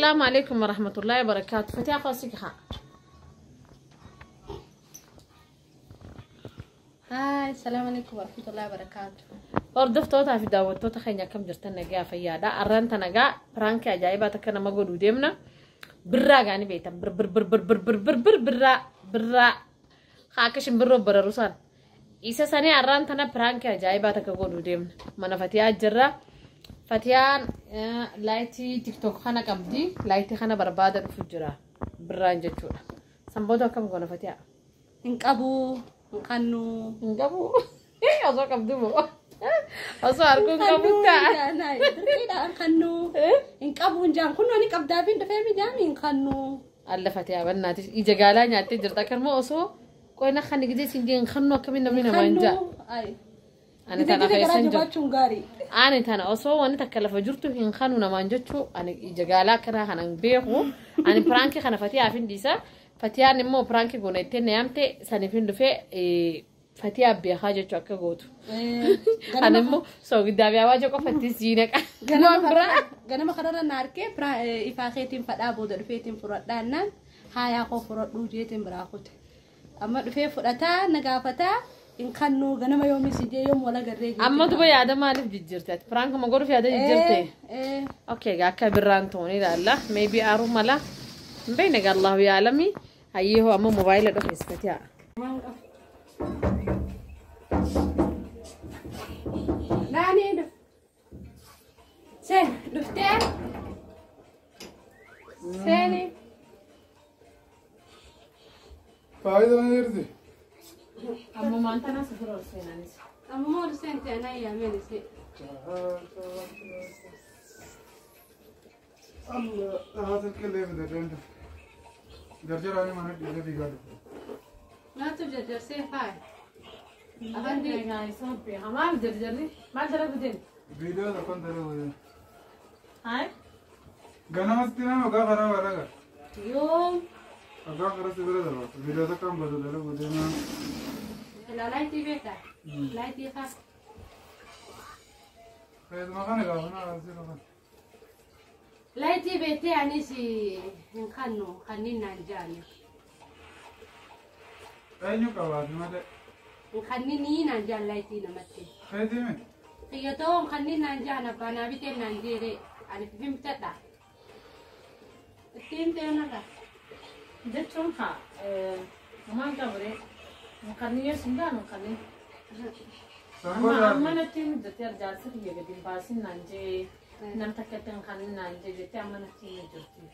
السلام عليكم ورحمة الله وبركاته. فتيا خاصك خا. هاي السلام عليكم ورحمة الله وبركاته. أردف توتا في داوة توتا خينيا كم جرتنا جا فيا دا أرنت أنا جا برانك أجايبة تكنا ما قولوا ديمنا برا يعني بيتا بر بر بر بر بر بر بر بر برا برا خاكش برو برا روسان إيسا سنة أرنت أنا برانك أجايبة تكنا قولوا ديمنا منا فتيا جرا فتيان لايتي تيك توك خنا كم دي لايتي خنا بربادة فجرا برا نجتونا سنبودا كم قولنا فتيا إنك أبو إنكانو إنكابو أصو كم دمو أصو أركون كابوتا أنا إذا إنكانو إنك أبو إنجام كنو أني كبدابين دفعي جامي إنكانو الله فتيا بناتي إجاقالا نياتي جرتا كرمو أصو كوينا خاني قدي سنجي إنخنو كمين نمينا مانجا أنا تانا خيسان جو أنا تانا أصو وأنا تكلف جرتو إنخانو نمانجتشو أنا إجاقالا كنا خانا بيخو أنا برانكي خانا فتيا عفين ديسا فتيا نمو برانكي قونيتين نيامتي سانفين دفع فتيا بيخاجة شوكا قوتو أنا مو سو قدامي أواجه كو فتي زينك ganama kadara narke ifaakeetiin fadhaa booda dhufeetiin fudhadhaannaan haayaa koo fudhadhuu jeetiin biraa kute amma dhufee fudhataa nagaafataa in kannuu ganama yoomis ijee yoom wala garree amma duba yaada maaliif jijjiirteet prank ma godhuuf yaada jijjiirte okay akka birraan tooni ilaalla maybe aaru mala mbeene gallahu yaalami hayyeho amma mobaayila dhufees fatiyaa naani sen dhuftee seni فايدة ما يرضي. amma maantana sifuro seenanis amma mool sente ana yaameen se الله هذا الكلام ده جنب. جرجر أنا ما ندي ده بيقال. naatu jarjarsee faay abandi gaay sabbi hamal jarjarni mal jarabudin فيديو ده كنت له. hay गाना मस्ती ना मगा करा वाला का. yoom अगा करा से बड़ा दबा. فيديو ده काम बदल रहा है वो देना. laalaytii beektaa laayitii kaa فإذا ما كان يقابلنا على سيره. laayitii beektee anis hin kannu kanniin naan jaani أي نوع كواد ما ده. kanniin naan jaan laayitii namatti فإذا من. xiyyatoon kanniin naan jaan abbaa naa bitee naan jeere ani fifimtadha ittiin teenarra jechuun haa maal gabre mukanniyo sindaan mukanni amma natti muddatee arjaarsa kiyya gadi baasin naan jee nam takkatti mukanni naan jee jettee amma natti muddatee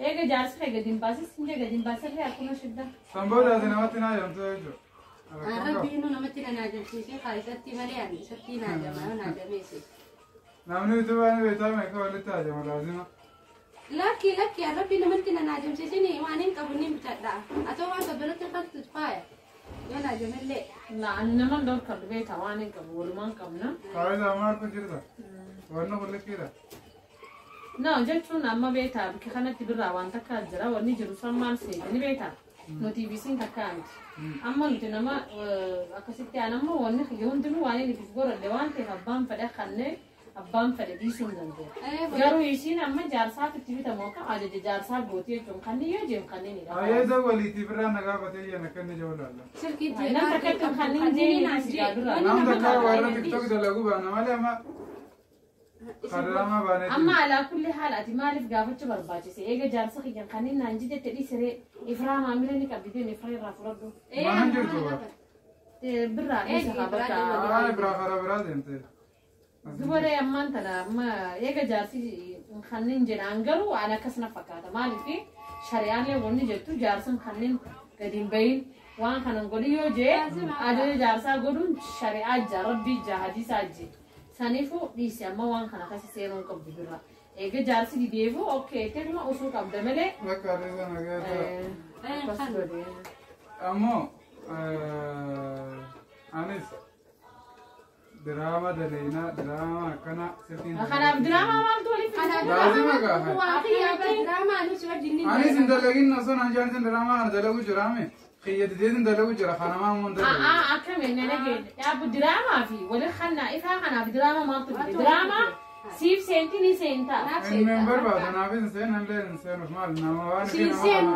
eega jaarsa kee gadi baasis sinjee gadi baasirree akkuma shidda سامبول هذا نواتنا يوم تيجو. rabbiinu namatti na naajamsiisee kaayisatti malee ani isatti naajama naajameesi نامني تبغى بيتها ما يكون اللي تاجه ملازمة. lakki rabbi namatti na naajamsiisini waan hin qabu ni bitadha atoo waan sabbiratti faktu faaya yoo naajamallee nama ndoo qabdu beektaa waan hin qabu walumaan qabna فإذا ما أكون جردا. وأنا أقول لك كذا. no jechuun amma beektaa bikka kanatti birraa waan takka jira wanni jiru san maal seeta ni beektaa motiivisiin takka anti amma nuti nama akkasitti aan amma wanni kiyya hundinuu waan inni if godhadhe waan ta'eef abbaan fedhe kannee abbaan fedhe dhiisuu hin danda'u garuu isiin amma jaarsaatti itti bitamu akka ajaja jaarsaa gootii jechuun kanneen yoo jeemu kanneenidha. أيه ولي تبرع نجابة هي نكمل جولا. silkiitti nam takkatti kanneen jeeni sigaa dura نام دكار وارد تيك توك دلقوا بنا ما ليه ما. خدامة بانه. amma alaa kulli haala ati maaliif gaafachuu barbaachise eega jaarsa kiyyan kanneen naan jitetti dhiisiree ifraa maamila ni qabdideen ifraa irraa fudhadhu ما هنجر جوا. birraa dhiisa qabata أنا برا خرا برا دينته. dubaree ammaan tana amma eega jaarsi kanneen jedhaan garuu aan akkasina fakkaata maaliif shari'aalee wanni jettu jaarsan kanneen gadi hin bahin waan kanan godhi yoo jee ajaja jaarsaa godhuun shari'aa jaa rabbii jaa hadiisaa jee saniifuu dhiisi amma waan kana kasi seenuun qabdu birra eega jaarsi dideefuu okkee teekuma usuu qabda malee ما كاريزا نجابة. akkas godhee. أمو أنيس. دراما دلينا دراما كنا سكين. kanaaf diraamaa maaltu waliif لازم أقول. waa kiyyaaba diraamaa anis wajjin ni أنيس إن دلقين نصون أنجان سن دراما أنا دلقوا جرامي. خيّة ديدن دلقوا جرا خنا ما مون دلقوا. akkamiin nana geedde dhaabu diraamaa fi wali kannaa ifaa kanaaf diraamaa maaltu fide diraamaa سيف سنتي سنتا المنبر بعد أنا في إنسان هلا إنسان مال نوان سينسين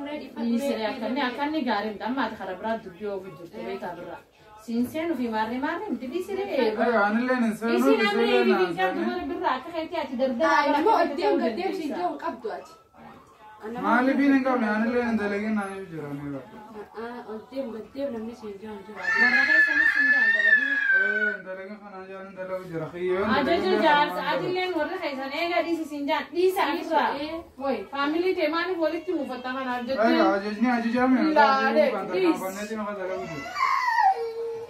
وريدي يسري أكني قارم دم ما تخرب راد دبيو بجوت بيتا برا سينسين وفي ماري مدري سري أيوة أنا اللي إنسان يصير أمري في كم دمر برا كخيتي أتدردر أنا ما قدام سينجون قبضات ما اللي بينك قبل أنا اللي ندلقين أنا يجراني قدام لما سينجون مرة هاي سنة سنجان دلبي ندلقين خنا جان ندلق جرا خيون أجو جالس أدلين مرة هاي سنة إيه قديس سنجان ليس أكثر وين فاميلي تماني بوليتي مفتاحة نرجع أيوة أجو جامي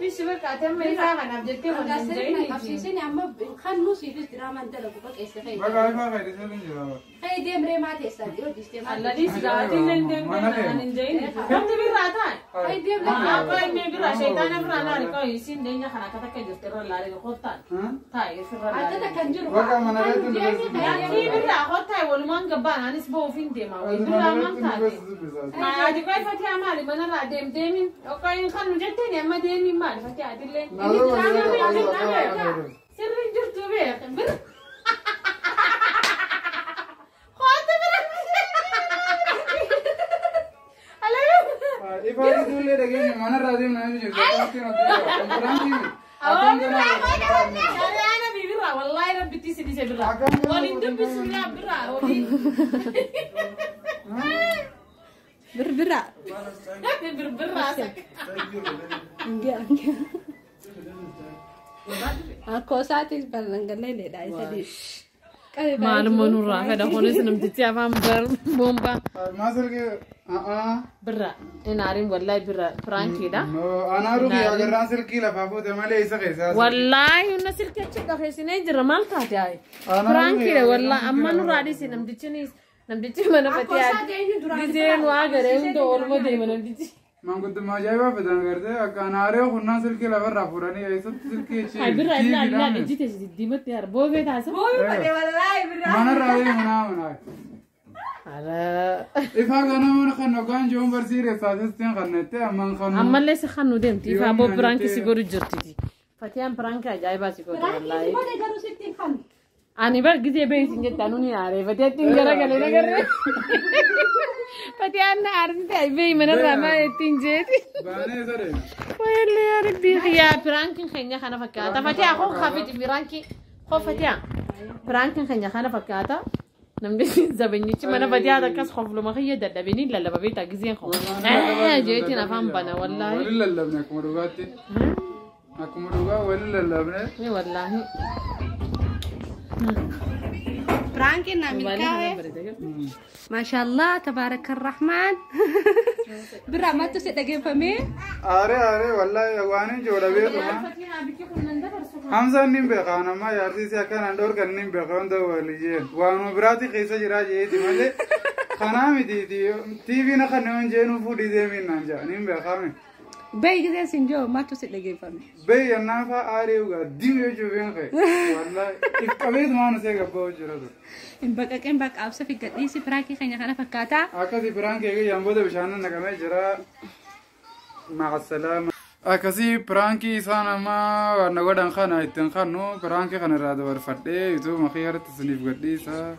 ليش بكاتم مريضة أنا بدي أنا سيرنا أفسيسني أما خلوا سيفيس دراما ندلق بقى إستخدام بقى ما غير سلين جرا هاي دي مري ما تستدي وديستي الله ليش قاعدين ندم أنا نجيني كم تبي راتان هاي دي ما أقول مي برا شيطان برا ناري كوي يسين دنيا خنا كذا كجست ترى لاري خطان تاي يسرى هذا لاري كنجر بقى ما نريد يعني برا خطاي والمان قبان أنا سبوا فين ديما برا مان تاي ما عادي كوي فتي أمالي ما نرى ديم ديمين أو كوي خلنا جتني أما ديمي مال فتي عادي ليه سر جرتو بيه برا إفادة دولة دقيقة ما نرى ديم نعمل جزء أنا بيبرا والله ربي تيسي برا وليد بسم الله برا بربرة برا أكو ساعتي بلنقلي لي داي سدي معلومة نورا هذا هو نسمع تتعبان بومبا ما سلك برا إن عارين والله برا فرانكي دا أنا أروح أجر راسل كيلا فابوت ما لي سقي والله الناس الكتشة خيسين جرا مالك هاي فرانكي دا والله أما نورا دي سي نمدتشني mana pati dizeen waa garee hunda orma deema namtichi man guddummaa ajaa'ibaa fidan gartee akka anaaree hunnaa silkii lafarraa fuudhanii eessatti silkii ishee ay birra ilaa ijjite diimatti har boobee taasa manarraa hunaa ifaa ganama kan ogaan joon barsiire saasistiin kannette amman kanu ammallee si kanu deemti ifaa boo piraanki si godhu jirtiti fatiyaan piraanki ajaa'ibaa si godhu wallaahi ani bar gizee beesin jettaan uni aare fatiyaan garagalee nagarree fatiyaan na aartite ay beey manarraa maa ittiin jeeti baanee sadee wayallee yaa rabbii yaa piraankiin keenya kana fakkaata fatiyaa koo kafiti piraanki koo fatiyaa piraankiin keenya kana fakkaata namni zabanichi mana fatiyaa takkas khofluma khiyya dadhabini lallaba beeta gizeen koo jeetiin afaan bana wallaahi wali lallabne akkuma dhugaatti akkuma dhugaa wali lallabne wallaahi برانكنا من كاوي ما شاء الله تبارك الرحمن برا ما تصدقين فمي أري والله وانا جودا بيتما حمزة نيم بخانا ما يارتي سيكون أندور كن نيم بخان ده وليجين وانا براتي خيسة جراجي يدي ماله خنا ميدي تي في نخنون جينو فودي ده مين نانجا نيم بخامي بيجي كذا سنجو ما تصدقين فمي بيجي النافع أري وقا ديم يجوبين خي والله كبير ما نسيك بوجرده إن بقى أبصر في قديسي برانكي خلينا خنا فكاتا أكاسي برانكي يجي ينبض بشاننا نكمل جرا مع السلامة أكاسي برانكي سانا ما نقدر خنا يتنخنو برانكي خنا رادو ورفدي يتو مخيار تسنيف قديسا